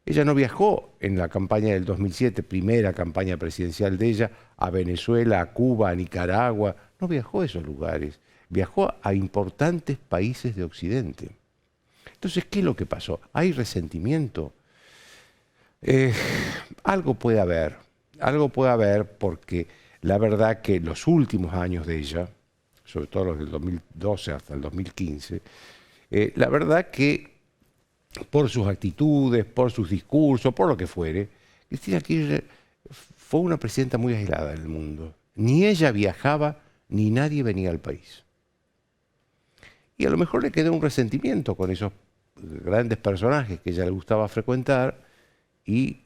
Ella no viajó en la campaña del 2007, primera campaña presidencial de ella, a Venezuela, a Cuba, a Nicaragua. No viajó a esos lugares. Viajó a importantes países de Occidente. Entonces, ¿qué es lo que pasó? ¿Hay resentimiento? Algo puede haber porque la verdad que los últimos años de ella, sobre todo los del 2012 hasta el 2015, la verdad que por sus actitudes, por sus discursos, por lo que fuere, Cristina Kirchner fue una presidenta muy aislada en el mundo. Ni ella viajaba, ni nadie venía al país. Y a lo mejor le quedó un resentimiento con esos grandes personajes que ella le gustaba frecuentar y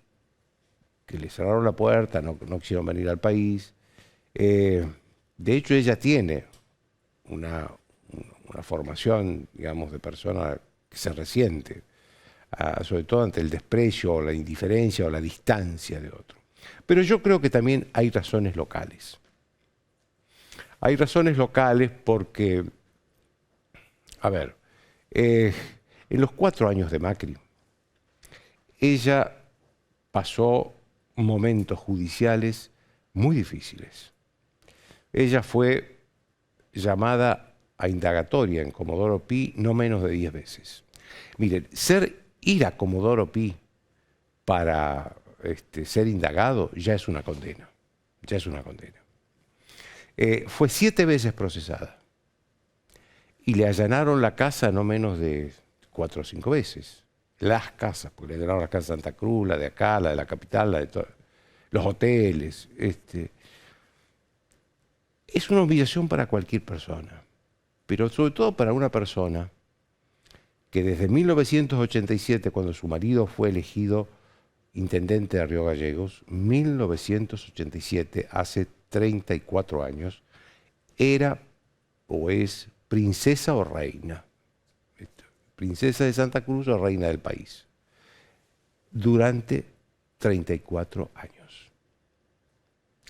que le cerraron la puerta, no quisieron venir al país. De hecho, ella tiene una formación, digamos, de persona que se resiente, sobre todo ante el desprecio o la indiferencia o la distancia de otro. Pero yo creo que también hay razones locales. Hay razones locales porque, a ver, en los 4 años de Macri, ella pasó momentos judiciales muy difíciles. Ella fue llamada a indagatoria en Comodoro Pi no menos de 10 veces. Miren, ir a Comodoro Pi para ser indagado ya es una condena. Ya es una condena. Fue 7 veces procesada y le allanaron la casa no menos de 4 o 5 veces. Las casas, porque le allanaron la casa de Santa Cruz, la de acá, la de la capital, la de los hoteles. Es una humillación para cualquier persona, pero sobre todo para una persona que desde 1987, cuando su marido fue elegido intendente de Río Gallegos, 1987, hace 34 años, era o es princesa o reina. Princesa de Santa Cruz o reina del país. Durante 34 años.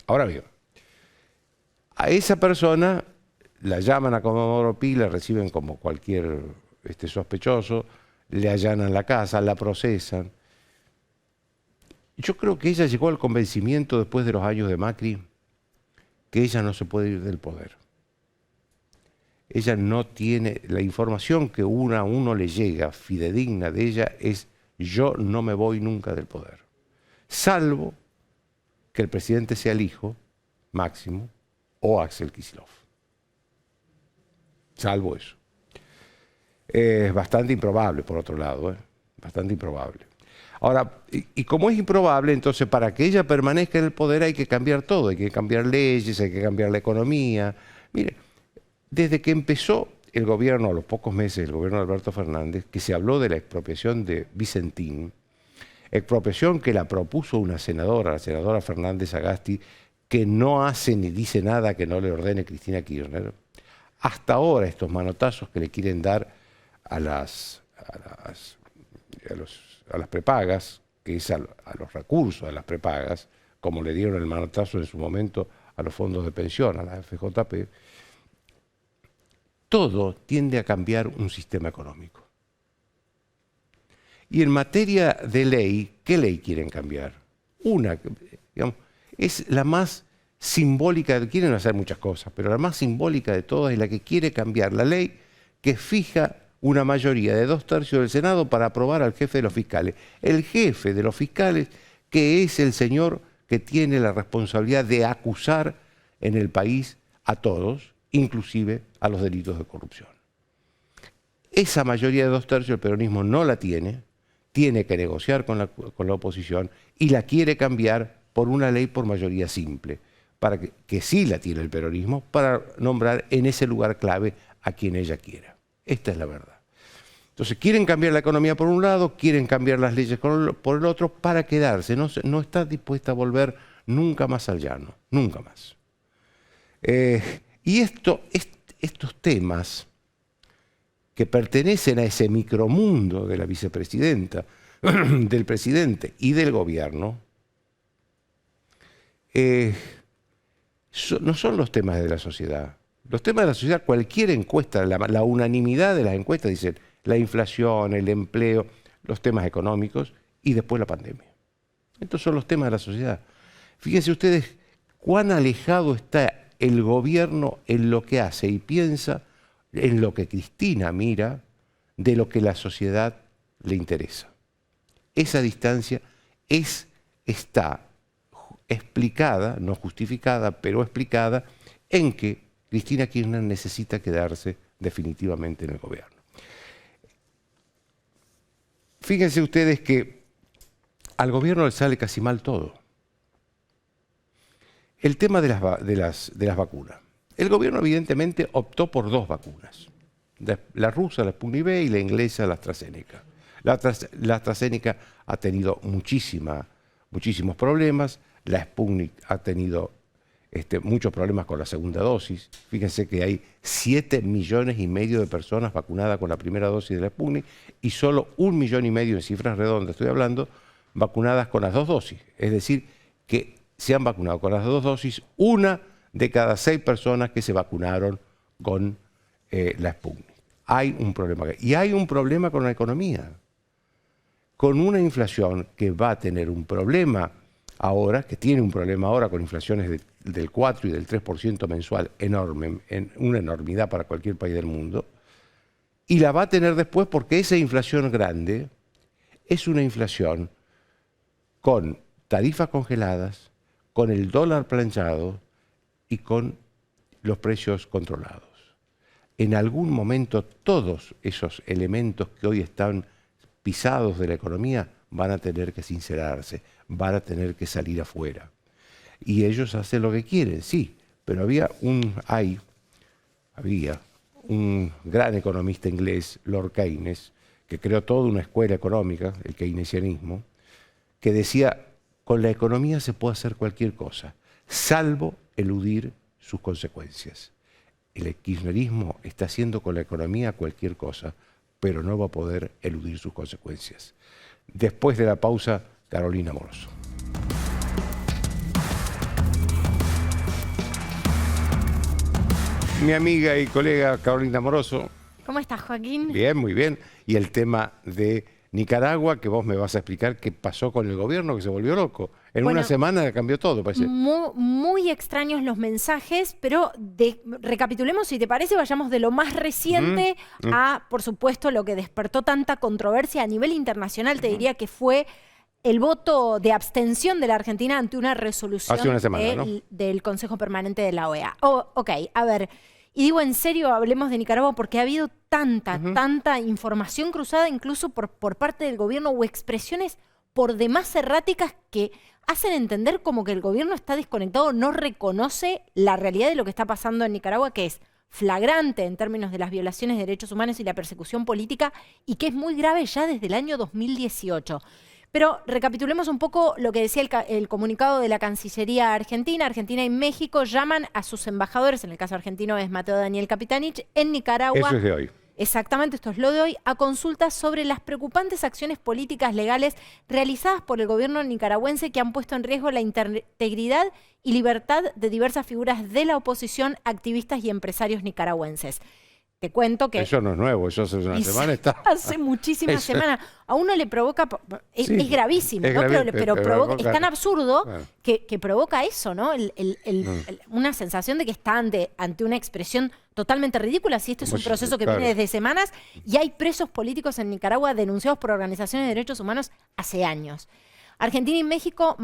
Ahora bien, a esa persona la llaman a Comodoro Pi, la reciben como cualquier sospechoso, le allanan la casa, la procesan. Yo creo que ella llegó al convencimiento después de los años de Macri que ella no se puede ir del poder. Ella no tiene, la información que a uno le llega fidedigna de ella es: yo no me voy nunca del poder. Salvo que el presidente sea el hijo, Máximo, o Axel Kicillof. Salvo eso. Es bastante improbable, por otro lado, bastante improbable. Ahora, y como es improbable, entonces para que ella permanezca en el poder hay que cambiar todo, hay que cambiar leyes, hay que cambiar la economía. Mire, desde que empezó el gobierno, a los pocos meses del gobierno de Alberto Fernández, que se habló de la expropiación de Vicentín, expropiación que la propuso una senadora, la senadora Fernández Agasti, que no hace ni dice nada que no le ordene Cristina Kirchner. Hasta ahora estos manotazos que le quieren dar a las prepagas, que es a los recursos de las prepagas, como le dieron el manotazo en su momento a los fondos de pensión, a la FJP, todo tiende a cambiar un sistema económico. Y en materia de ley, ¿qué ley quieren cambiar? Una, digamos, es la más simbólica, quieren hacer muchas cosas, pero la más simbólica de todas es la que quiere cambiar la ley que fija una mayoría de 2/3 del Senado para aprobar al jefe de los fiscales. El jefe de los fiscales, que que es el señor que tiene la responsabilidad de acusar en el país a todos, inclusive a los delitos de corrupción. Esa mayoría de 2/3 el peronismo no la tiene que negociar con la oposición y la quiere cambiar por una ley por mayoría simple, para que sí la tiene el peronismo, para nombrar en ese lugar clave a quien ella quiera. Esta es la verdad. Entonces, quieren cambiar la economía por un lado, quieren cambiar las leyes por el otro para quedarse. No está dispuesta a volver nunca más al llano, nunca más. Y estos temas que pertenecen a ese micromundo de la vicepresidenta, del presidente y del gobierno, no son los temas de la sociedad. Los temas de la sociedad, cualquier encuesta, la unanimidad de las encuestas dicen la inflación, el empleo, los temas económicos y después la pandemia. Estos son los temas de la sociedad. Fíjense ustedes cuán alejado está el gobierno en lo que hace y piensa, en lo que Cristina mira, de lo que la sociedad le interesa. Esa distancia está explicada, no justificada, pero explicada, en que Cristina Kirchner necesita quedarse definitivamente en el gobierno. Fíjense ustedes que al gobierno le sale casi mal todo. El tema de las vacunas. El gobierno evidentemente optó por 2 vacunas. La rusa, la Sputnik V, y la inglesa, la AstraZeneca. La AstraZeneca ha tenido muchísimos problemas. La Sputnik ha tenido muchos problemas con la segunda dosis. Fíjense que hay 7,5 millones de personas vacunadas con la primera dosis de la Sputnik y solo 1,5 millones en cifras redondas, estoy hablando, vacunadas con las 2 dosis. Es decir, que se han vacunado con las 2 dosis 1 de cada 6 personas que se vacunaron con la Sputnik. Hay un problema. Y hay un problema con la economía. Con una inflación que va a tener un problema ahora, que tiene un problema ahora con inflaciones del 4 y del 3% mensual enorme, una enormidad para cualquier país del mundo, y la va a tener después porque esa inflación grande es una inflación con tarifas congeladas, con el dólar planchado y con los precios controlados. En algún momento todos esos elementos que hoy están pisados de la economía van a tener que sincerarse, van a tener que salir afuera. Y ellos hacen lo que quieren, sí, pero había un gran economista inglés, Lord Keynes, que creó toda una escuela económica, el keynesianismo, que decía, con la economía se puede hacer cualquier cosa, salvo eludir sus consecuencias. El kirchnerismo está haciendo con la economía cualquier cosa, pero no va a poder eludir sus consecuencias. Después de la pausa, Carolina Moroso. Mi amiga y colega Carolina Moroso. ¿Cómo estás, Joaquín? Bien, muy bien. Y el tema de Nicaragua, que vos me vas a explicar qué pasó con el gobierno, que se volvió loco. En una semana cambió todo, parece. Muy extraños los mensajes, pero recapitulemos, si te parece, vayamos de lo más reciente a, por supuesto, lo que despertó tanta controversia a nivel internacional. Te diría que fue el voto de abstención de la Argentina ante una resolución hace una semana, del Consejo Permanente de la OEA. Ok, a ver, y digo en serio, hablemos de Nicaragua porque ha habido tanta información cruzada incluso por parte del gobierno o expresiones por demás erráticas que hacen entender como que el gobierno está desconectado, no reconoce la realidad de lo que está pasando en Nicaragua, que es flagrante en términos de las violaciones de derechos humanos y la persecución política, y que es muy grave ya desde el año 2018. Pero recapitulemos un poco lo que decía el comunicado de la Cancillería Argentina. Argentina y México llaman a sus embajadores, en el caso argentino es Mateo Daniel Capitanich, en Nicaragua. Eso es de hoy. Exactamente, esto es lo de hoy, a consultas sobre las preocupantes acciones políticas legales realizadas por el gobierno nicaragüense que han puesto en riesgo la integridad y libertad de diversas figuras de la oposición, activistas y empresarios nicaragüenses. Te cuento que... Eso no es nuevo, eso hace una semana está... Hace muchísimas semanas. A uno le provoca... Es gravísimo, ¿no? Pero provoca, es tan absurdo que provoca eso, ¿no? Una sensación de que está ante una expresión totalmente ridícula. Si este es un proceso que viene desde semanas y hay presos políticos en Nicaragua denunciados por organizaciones de derechos humanos hace años. Argentina y México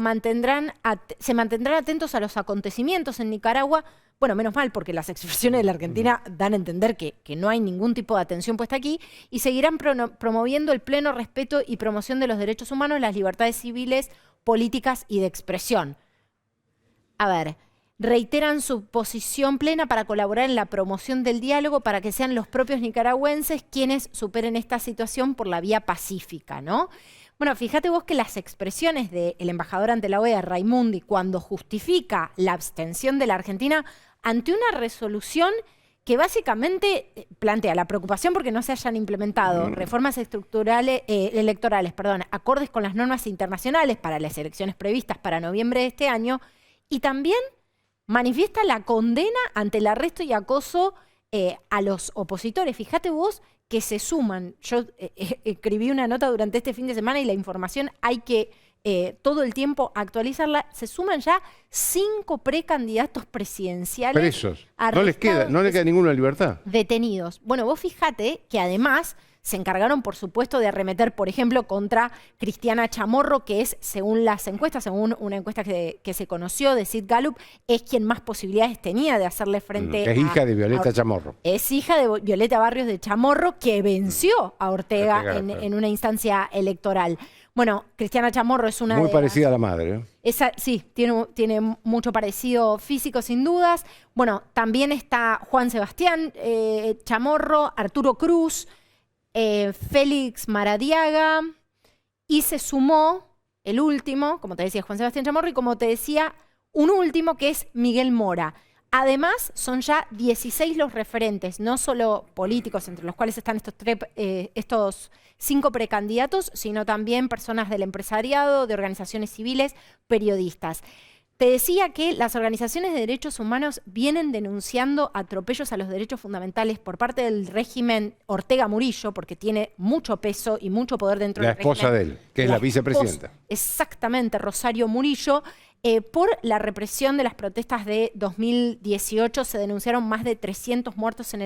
se mantendrán atentos a los acontecimientos en Nicaragua. Bueno, menos mal, porque las expresiones de la Argentina dan a entender que no hay ningún tipo de atención puesta aquí, y seguirán promoviendo el pleno respeto y promoción de los derechos humanos, las libertades civiles, políticas y de expresión. A ver, reiteran su posición plena para colaborar en la promoción del diálogo para que sean los propios nicaragüenses quienes superen esta situación por la vía pacífica, ¿no? Bueno, fíjate vos que las expresiones del embajador ante la OEA, Raimundi, cuando justifica la abstención de la Argentina ante una resolución que básicamente plantea la preocupación porque no se hayan implementado reformas electorales, acordes con las normas internacionales para las elecciones previstas para noviembre de este año, y también manifiesta la condena ante el arresto y acoso a los opositores. Fíjate vos que se suman. Yo escribí una nota durante este fin de semana y la información hay que todo el tiempo actualizarla. Se suman ya 5 precandidatos presidenciales. Presos. No les queda ninguna libertad. Detenidos. Bueno, vos fíjate que además se encargaron, por supuesto, de arremeter, por ejemplo, contra Cristiana Chamorro, que es, según las encuestas, según una encuesta que se conoció de Sid Gallup, es quien más posibilidades tenía de hacerle frente Es hija de Violeta Chamorro. Es hija de Violeta Barrios de Chamorro, que venció a Ortega en una instancia electoral. Bueno, Cristiana Chamorro es una muy parecida a la madre. Sí, tiene mucho parecido físico, sin dudas. Bueno, también está Juan Sebastián Chamorro, Arturo Cruz, Félix Maradiaga, y se sumó el último, como te decía, Juan Sebastián Chamorro, y como te decía, un último que es Miguel Mora. Además, son ya 16 los referentes, no solo políticos, entre los cuales están estos 5 precandidatos, sino también personas del empresariado, de organizaciones civiles, periodistas. Te decía que las organizaciones de derechos humanos vienen denunciando atropellos a los derechos fundamentales por parte del régimen Ortega Murillo, porque tiene mucho peso y mucho poder dentro del régimen. La esposa de él, que es la vicepresidenta. Exactamente, Rosario Murillo. Por la represión de las protestas de 2018 se denunciaron más de 300 muertos en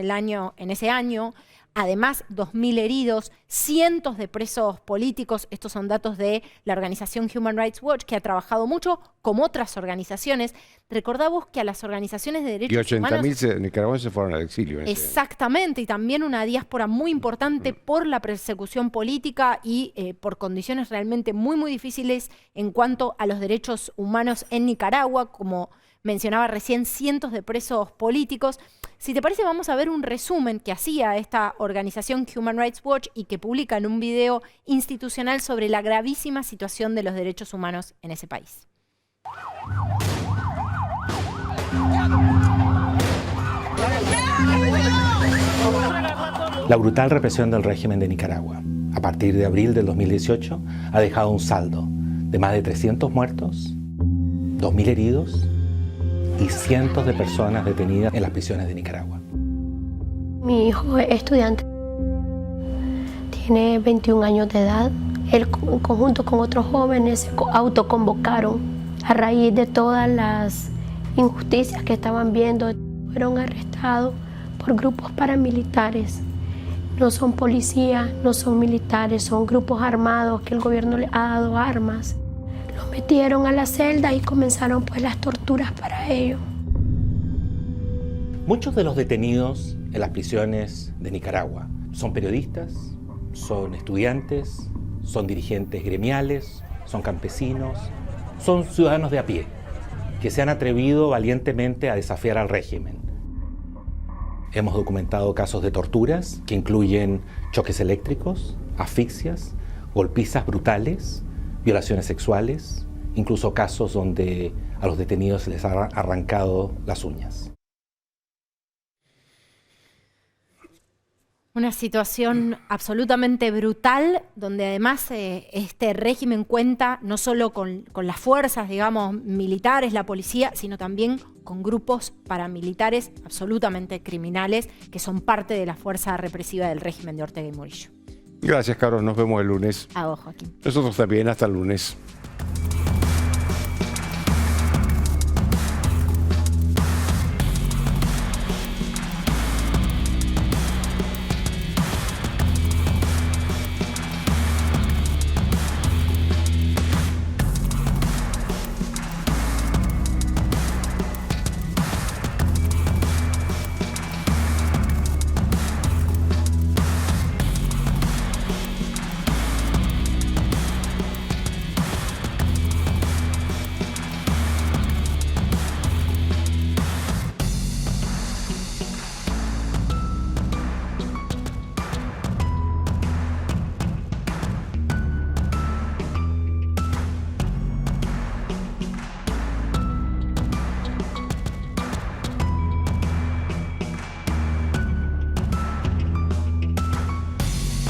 ese año. Además, 2.000 heridos, cientos de presos políticos. Estos son datos de la organización Human Rights Watch, que ha trabajado mucho, como otras organizaciones. Recordamos que a las organizaciones de derechos humanos... Y 80.000 nicaragüenses fueron al exilio. Exactamente, y también una diáspora muy importante por la persecución política y por condiciones realmente muy, muy difíciles en cuanto a los derechos humanos en Nicaragua, como mencionaba recién, cientos de presos políticos. Si te parece, vamos a ver un resumen que hacía esta organización Human Rights Watch y que publica en un video institucional sobre la gravísima situación de los derechos humanos en ese país. La brutal represión del régimen de Nicaragua, a partir de abril del 2018, ha dejado un saldo de más de 300 muertos, 2.000 heridos y cientos de personas detenidas en las prisiones de Nicaragua. Mi hijo es estudiante, tiene 21 años de edad. Él, en conjunto con otros jóvenes, se autoconvocaron a raíz de todas las injusticias que estaban viendo. Fueron arrestados por grupos paramilitares. No son policías, no son militares, son grupos armados que el gobierno les ha dado armas. Los metieron a la celda y comenzaron pues las torturas para ellos. Muchos de los detenidos en las prisiones de Nicaragua son periodistas, son estudiantes, son dirigentes gremiales, son campesinos, son ciudadanos de a pie, que se han atrevido valientemente a desafiar al régimen. Hemos documentado casos de torturas que incluyen choques eléctricos, asfixias, golpizas brutales, violaciones sexuales, incluso casos donde a los detenidos se les ha arrancado las uñas. Una situación absolutamente brutal, donde además este régimen cuenta no solo con las fuerzas, digamos, militares, la policía, sino también con grupos paramilitares absolutamente criminales que son parte de la fuerza represiva del régimen de Ortega y Murillo. Gracias, Caro. Nos vemos el lunes. A vos, Joaquín. Nosotros también. Hasta el lunes.